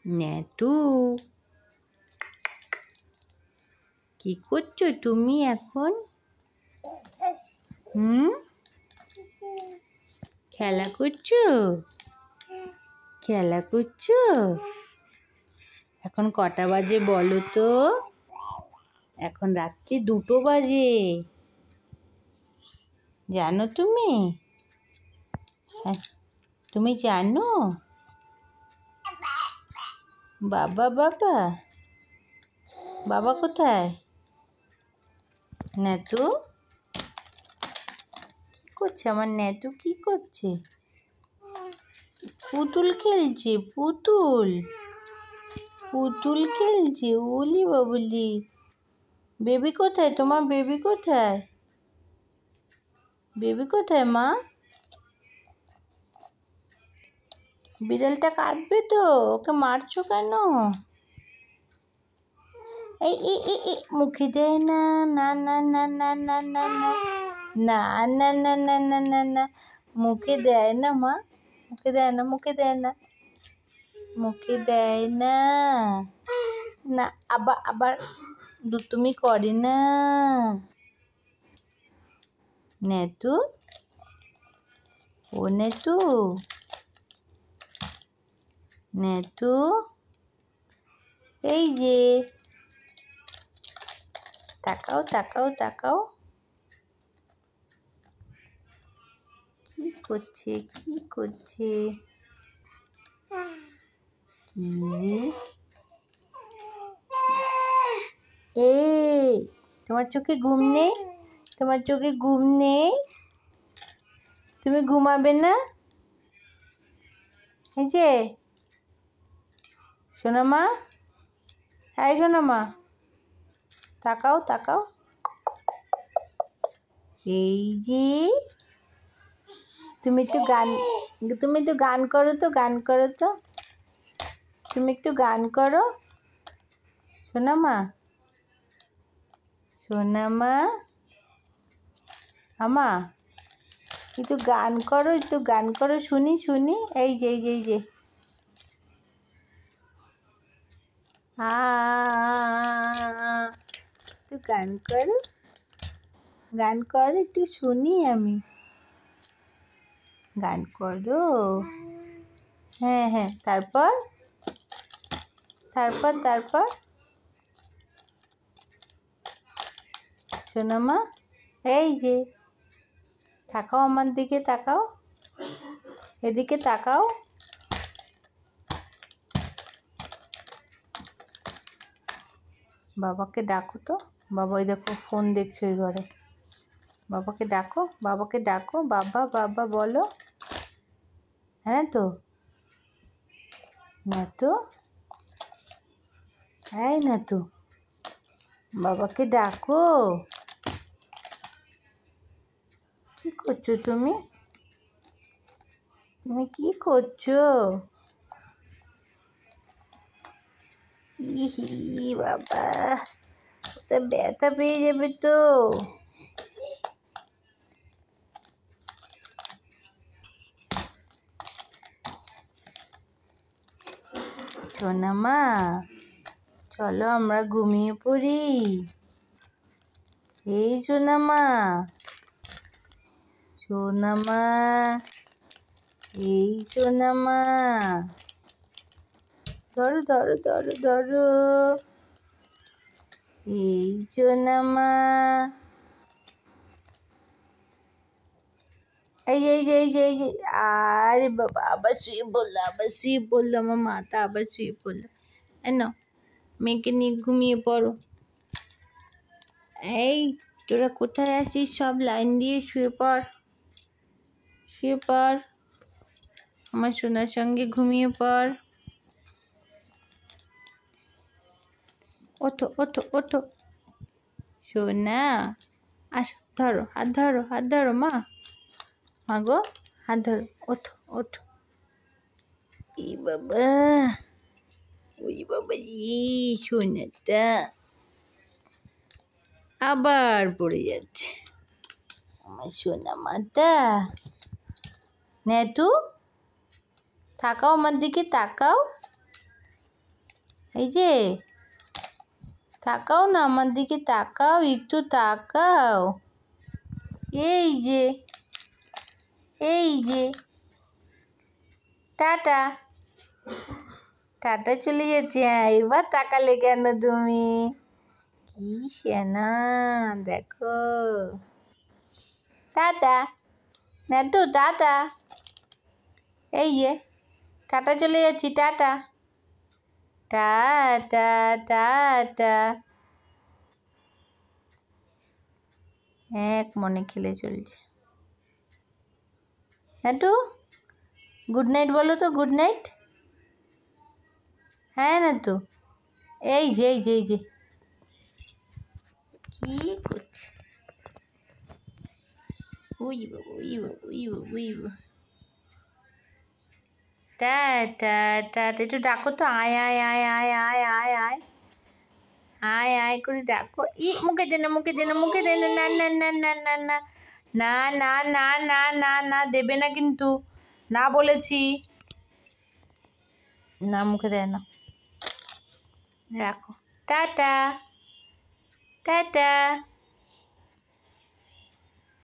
নেতু, কি করছো তুমি এখন? খেলা করছো? খেলা করছো? এখন কটা বাজে বলো তো? এখন রাত্রি 2টো বাজে। জানো তুমি? হ্যাঁ, তুমি জানো? বাবা বাবা বাবা কোথায়? নেতু কি করছে? আমার নেতু কি করছে? পুতুল খেলছে। পুতুল পুতুল খেলছে। ওলি বাবলি, বেবি কোথায়? তোমার বেবি কোথায়? বেবি কোথায় মা? বিড়ালটা কাঁদবে তো, ওকে মারছো কেন? এই মুখে দেয় না। না না না না না না না না না না না না না না, মুখে দেয় না মা, মুখে দেয় না, মুখে দেয় না, মুখে দেয় না। না, আবার আবার দুষ্টুমি করে না। নেতু, ও নেতু, নেতু, এই যে তাকাও তাকাও তাকাও, কি করছে? কি করছে? কি এই, তোমার চোখে ঘুম নেই? তোমার চোখে ঘুম নেই? তুমি ঘুমাবে না? এই যে সোনামা, হ্যাঁ সোনামা, তাকাও তাকাও, এই যে তুমি একটু গান করো তো, গান করো তো, তুমি একটু গান করো সোনামা। সোনামা, আমা একটু গান করো, একটু গান করো, শুনি শুনি। এই যে এই যে এই যে একটু গান করো, গান করো, একটু শুনি আমি। গান করো। হ্যাঁ হ্যাঁ, তারপর তারপর তারপর সোনামা, এই যে তাকাও, আমার দিকে তাকাও, এদিকে তাকাও। বাবাকে ডাকো তো। বাবা ওই দেখো ফোন দেখছে ওই ঘরে। বাবাকে ডাকো, বাবাকে ডাকো, বাবা বাবা বলো। হ্যাঁ তো, না তো, হ্যাঁ না তো, বাবাকে ডাকো। কি করছো তুমি? তুমি কি করছো? ইহি বাবা, ওটা ব্যথা পেয়ে যাবে তো। সোনামা, চলো আমরা ঘুমিয়ে পড়ি। এই সোনামা, সোনামা, এই সোনামা, ধরো ধরো ধরো ধরো, এই সোনামা, এই যে এই যে এই যে এই যে, আরে বাবা আবার শুয়ে পড়লো, আবার শুয়ে পড়লো, আমার মাথা আবার শুয়ে পড়লো। না, মেয়েকে নিয়ে ঘুমিয়ে পড়ো। এই তোরা কোথায় আসিস? সব লাইন দিয়ে শুয়ে পড়, শুয়ে পড়, আমার সোনার সঙ্গে ঘুমিয়ে পড়। ওঠো ওঠো ওঠো সোনা, আসো, ধরো, হাত ধরো, হাত ধরো মা, মা গো, হাত ধরো, ওঠো ওঠো। ই বাবা, ওই বাবা, সোনাটা আবার পড়ে যাচ্ছে, আমার সোনা মাটা। নেতু, তাকাও, আমার দিকে তাকাও, এই যে তাকাও না, আমার দিকে তাকাও, একটু তাকাও। এই যে টাটা টাটা চলে যাচ্ছে। হ্যাঁ, এবার তাকালে কেন তুমি? কি সেনা দেখো। টাটা না তো, টাটা। এই যে টাটা চলে যাচ্ছি, টাটা টাটা টাটা। এক মনে খেলে চলছে। নাটু গুড নাইট বলো তো, গুড নাইট। হ্যাঁ নাটু, এই যে কি করছে? We Babu, tata tata. একটু ডাকো তো, আয় আয় আয় আয় আয় আয় আয় আয় আয় করে ডাকো। মুখে দে না, মুখে দে না, মুখে দে না। না না না না না না না না না না না না, দেবে না কিন্তু, না বলেছি না, মুখে দেয় না। রাখো, টাটা টাটা।